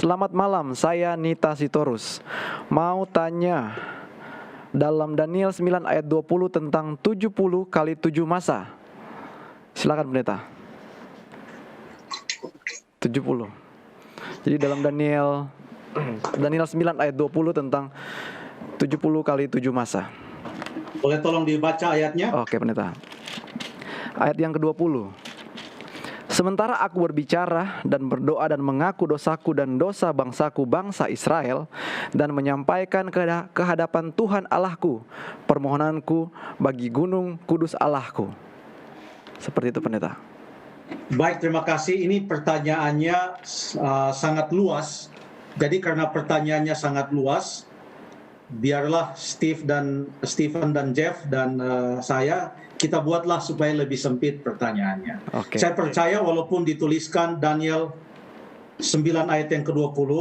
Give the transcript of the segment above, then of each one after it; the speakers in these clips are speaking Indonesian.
Selamat malam, saya Nita Sitorus. Mau tanya, dalam Daniel 9 ayat 20 tentang 70 kali 7 masa. Silakan pendeta. 70. Jadi dalam Daniel 9 ayat 20 tentang 70 kali 7 masa. Boleh tolong dibaca ayatnya? Oke pendeta. Ayat yang ke-20. Sementara aku berbicara dan berdoa dan mengaku dosaku dan dosa bangsaku, bangsa Israel, dan menyampaikan ke hadapan Tuhan Allahku permohonanku bagi gunung kudus Allahku. Seperti itu pendeta. Baik, terima kasih. Ini pertanyaannya sangat luas. Jadi karena pertanyaannya sangat luas, biarlah Stephen dan Jeff dan saya, kita buatlah supaya lebih sempit pertanyaannya. Oke. Saya percaya walaupun dituliskan Daniel 9 ayat yang ke-20,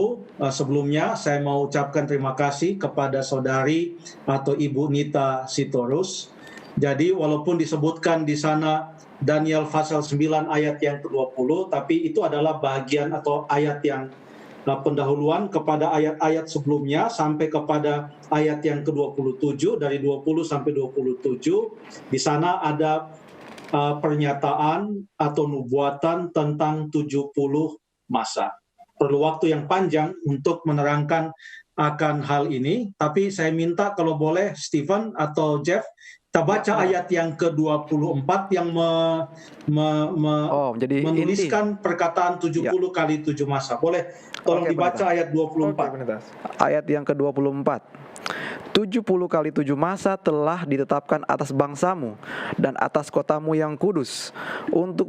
sebelumnya saya mau ucapkan terima kasih kepada saudari atau Ibu Nita Sitorus. Jadi walaupun disebutkan di sana Daniel pasal 9 ayat yang ke-20, tapi itu adalah bagian atau ayat yang pendahuluan kepada ayat-ayat sebelumnya sampai kepada ayat yang ke-27, dari 20 sampai 27. Di sana ada pernyataan atau nubuatan tentang 70 masa. Perlu waktu yang panjang untuk menerangkan akan hal ini, tapi saya minta kalau boleh Stephen atau Jeff, kita baca ayat yang ke-24 yang menuliskan perkataan 70 kali 7 masa. Boleh tolong dibaca ayat 24. Ayat yang ke-24. 70 kali 7 masa telah ditetapkan atas bangsamu dan atas kotamu yang kudus, untuk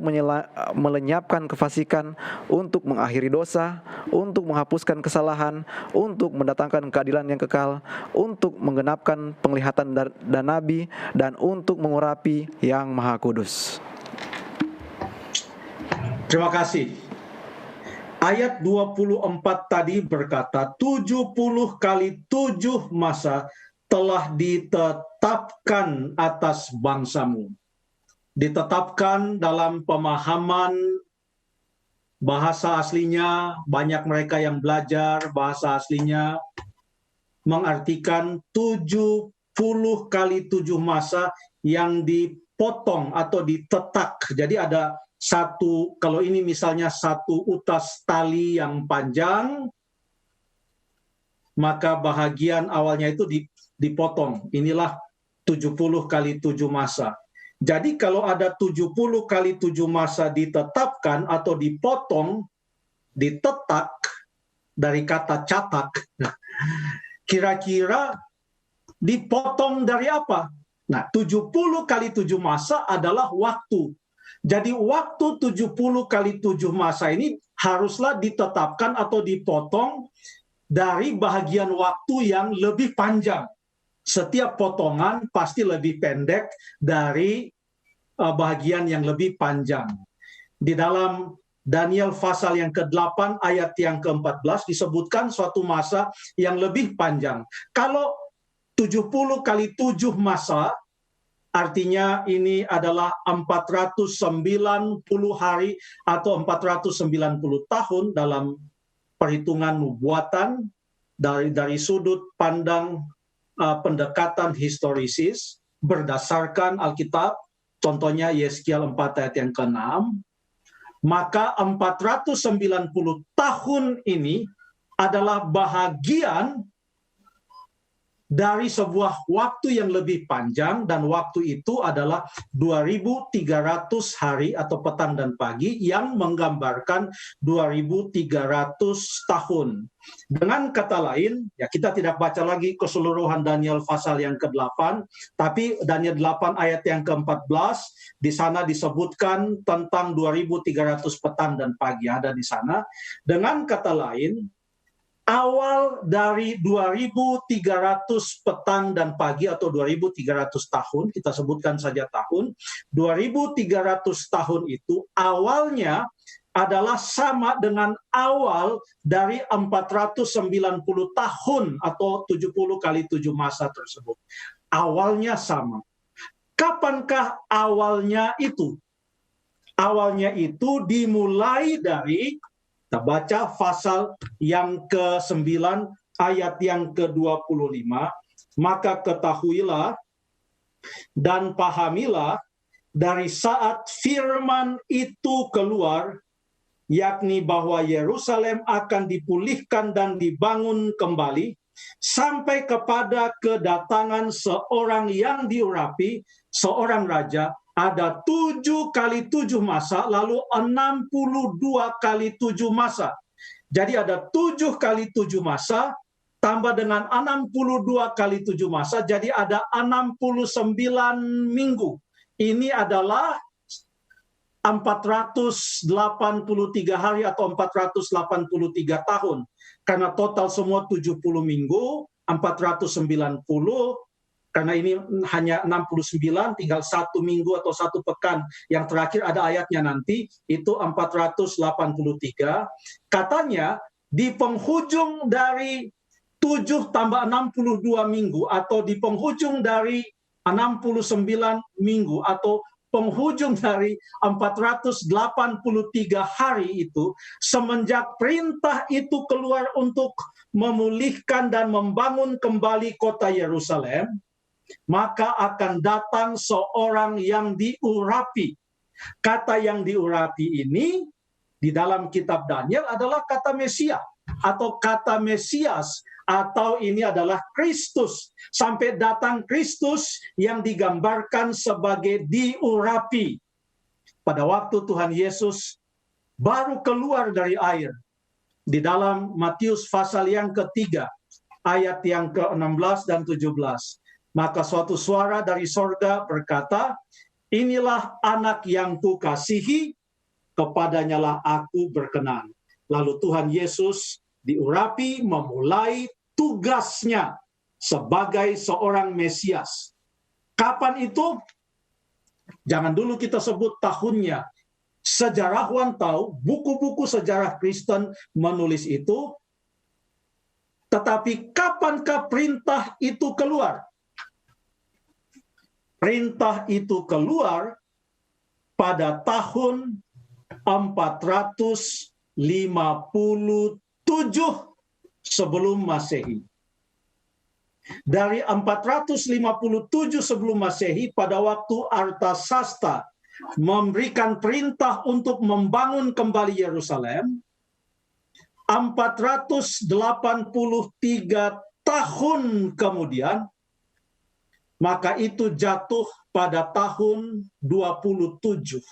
melenyapkan kefasikan, untuk mengakhiri dosa, untuk menghapuskan kesalahan, untuk mendatangkan keadilan yang kekal, untuk menggenapkan penglihatan dan nabi, dan untuk mengurapi yang maha kudus. Terima kasih. Ayat 24 tadi berkata 70 kali 7 masa telah ditetapkan atas bangsamu. Ditetapkan dalam pemahaman bahasa aslinya, banyak mereka yang belajar bahasa aslinya mengartikan 70 kali 7 masa yang dipotong atau ditetak. Jadi ada satu, kalau ini misalnya satu utas tali yang panjang, maka bahagian awalnya itu dipotong. Inilah 70 kali 7 masa. Jadi kalau ada 70 kali 7 masa ditetapkan atau dipotong, ditetak, dari kata catak, kira-kira dipotong dari apa? Nah, 70 kali 7 masa adalah waktu. Jadi waktu 70 kali 7 masa ini haruslah ditetapkan atau dipotong dari bahagian waktu yang lebih panjang. Setiap potongan pasti lebih pendek dari bahagian yang lebih panjang. Di dalam Daniel pasal yang ke-8 ayat yang ke-14 disebutkan suatu masa yang lebih panjang. Kalau 70 kali 7 masa, artinya ini adalah 490 hari atau 490 tahun dalam perhitungan nubuatan dari sudut pandang pendekatan historisis berdasarkan Alkitab, contohnya Yeskiel 4 ayat yang ke-6, maka 490 tahun ini adalah bahagian dari sebuah waktu yang lebih panjang, dan waktu itu adalah 2.300 hari atau petang dan pagi yang menggambarkan 2.300 tahun. Dengan kata lain, ya kita tidak baca lagi keseluruhan Daniel pasal yang ke-8, tapi Daniel 8 ayat yang ke-14, di sana disebutkan tentang 2.300 petang dan pagi ada di sana. Dengan kata lain, awal dari 2.300 petang dan pagi atau 2.300 tahun, kita sebutkan saja tahun, 2.300 tahun itu awalnya adalah sama dengan awal dari 490 tahun atau 70 kali 7 masa tersebut. Awalnya sama. Kapankah awalnya itu? Awalnya itu dimulai dari Kita baca pasal yang ke-9 ayat yang ke-25. Maka ketahuilah dan pahamilah dari saat firman itu keluar, yakni bahwa Yerusalem akan dipulihkan dan dibangun kembali, sampai kepada kedatangan seorang yang diurapi, seorang raja, ada 7 kali 7 masa, lalu 62 kali 7 masa. Jadi ada 7 kali 7 masa, tambah dengan 62 kali 7 masa, jadi ada 69 minggu. Ini adalah 483 hari atau 483 tahun. Karena total semua 70 minggu, 490, karena ini hanya 69, tinggal 1 minggu atau 1 pekan. Yang terakhir ada ayatnya nanti, itu 483. Katanya di penghujung dari 7 tambah 62 minggu, atau di penghujung dari 69 minggu, atau penghujung dari 483 hari itu, semenjak perintah itu keluar untuk memulihkan dan membangun kembali kota Yerusalem, maka akan datang seorang yang diurapi. Kata yang diurapi ini di dalam kitab Daniel adalah kata Mesia atau kata Mesias, atau ini adalah Kristus. Sampai datang Kristus yang digambarkan sebagai diurapi. Pada waktu Tuhan Yesus baru keluar dari air, di dalam Matius pasal yang ketiga, ayat yang ke-16 dan 17. Maka suatu suara dari sorga berkata, inilah anak yang kukasihi, kepadanyalah aku berkenan. Lalu Tuhan Yesus diurapi, memulai tugasnya sebagai seorang Mesias. Kapan itu? Jangan dulu kita sebut tahunnya. Sejarawan tahu, buku-buku sejarah Kristen menulis itu. Tetapi kapankah perintah itu keluar? Perintah itu keluar pada tahun 457 sebelum Masehi. Dari 457 sebelum Masehi, pada waktu Artasasta memberikan perintah untuk membangun kembali Yerusalem, 483 tahun kemudian, maka itu jatuh pada tahun 27.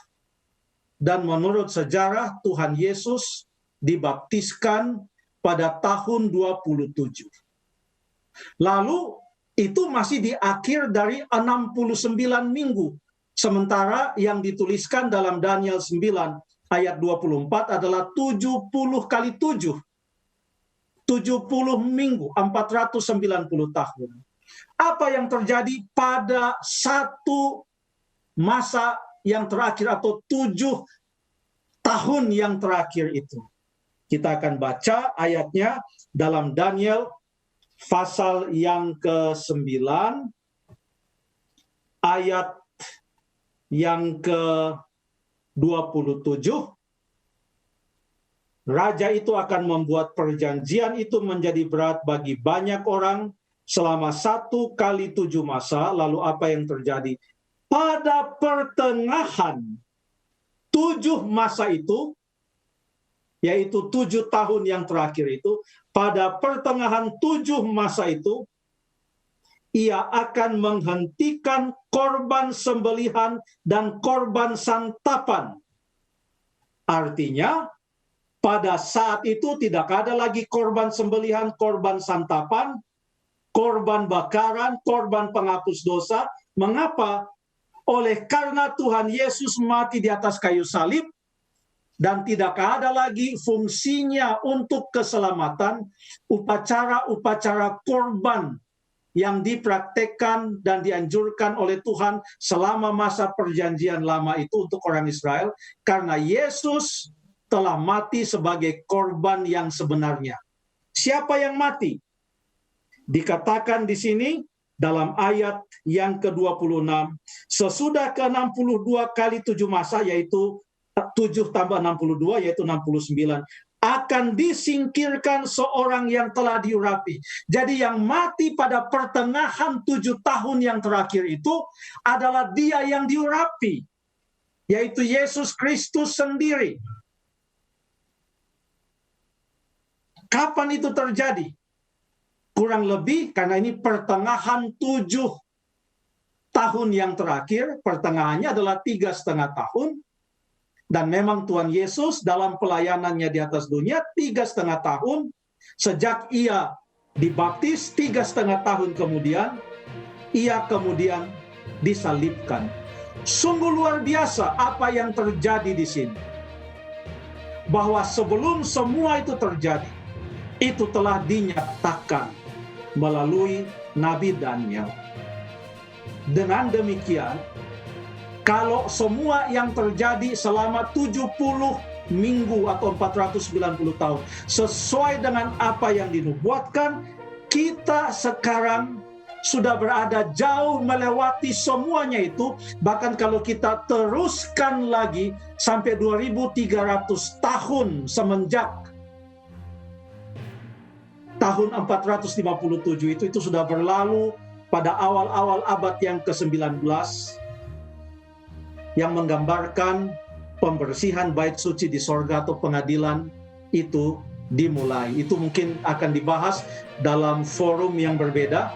Dan menurut sejarah, Tuhan Yesus dibaptiskan pada tahun 27. Lalu itu masih di akhir dari 69 minggu. Sementara yang dituliskan dalam Daniel 9 ayat 24 adalah 70 kali 7. 70 minggu, 490 tahun. Apa yang terjadi pada satu masa yang terakhir atau 7 tahun yang terakhir itu? Kita akan baca ayatnya dalam Daniel pasal yang ke-9 ayat yang ke-27. Raja itu akan membuat perjanjian itu menjadi berat bagi banyak orang selama 1 kali 7 masa. Lalu apa yang terjadi? Pada pertengahan 7 masa itu, yaitu 7 tahun yang terakhir itu, pada pertengahan 7 masa itu, ia akan menghentikan korban sembelihan dan korban santapan. Artinya, pada saat itu tidak ada lagi korban sembelihan, korban santapan, korban bakaran, korban penghapus dosa. Mengapa? Oleh karena Tuhan Yesus mati di atas kayu salib, dan tidak ada lagi fungsinya untuk keselamatan, upacara-upacara korban yang dipraktekkan dan dianjurkan oleh Tuhan selama masa perjanjian lama itu untuk orang Israel, karena Yesus telah mati sebagai korban yang sebenarnya. Siapa yang mati? Dikatakan di sini dalam ayat yang ke-26, sesudah ke-62 kali 7 masa, yaitu 7 tambah 62, yaitu 69, akan disingkirkan seorang yang telah diurapi. Jadi yang mati pada pertengahan 7 tahun yang terakhir itu adalah dia yang diurapi, yaitu Yesus Kristus sendiri. Kapan itu terjadi? Kurang lebih karena ini pertengahan 7 tahun yang terakhir, pertengahannya adalah 3,5 tahun. Dan memang Tuhan Yesus dalam pelayanannya di atas dunia 3,5 tahun, sejak ia dibaptis 3,5 tahun kemudian, ia kemudian disalibkan. Sungguh luar biasa apa yang terjadi di sini. Bahwa sebelum semua itu terjadi, itu telah dinyatakan melalui Nabi Daniel. Dengan demikian, kalau semua yang terjadi selama 70 minggu atau 490 tahun sesuai dengan apa yang dinubuatkan, kita sekarang sudah berada jauh melewati semuanya itu. Bahkan kalau kita teruskan lagi sampai 2300 tahun semenjak tahun 457 itu sudah berlalu pada awal-awal abad yang ke-19, yang menggambarkan pembersihan bait suci di sorga atau pengadilan itu dimulai. Itu mungkin akan dibahas dalam forum yang berbeda.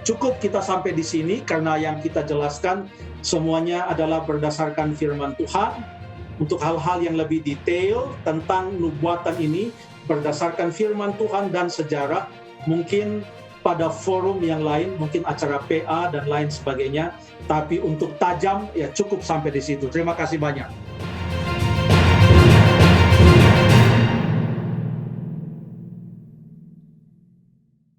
Cukup kita sampai di sini karena yang kita jelaskan semuanya adalah berdasarkan firman Tuhan. Untuk hal-hal yang lebih detail tentang nubuatan ini berdasarkan firman Tuhan dan sejarah, mungkin pada forum yang lain, mungkin acara PA dan lain sebagainya. Tapi untuk tajam, ya cukup sampai di situ. Terima kasih banyak.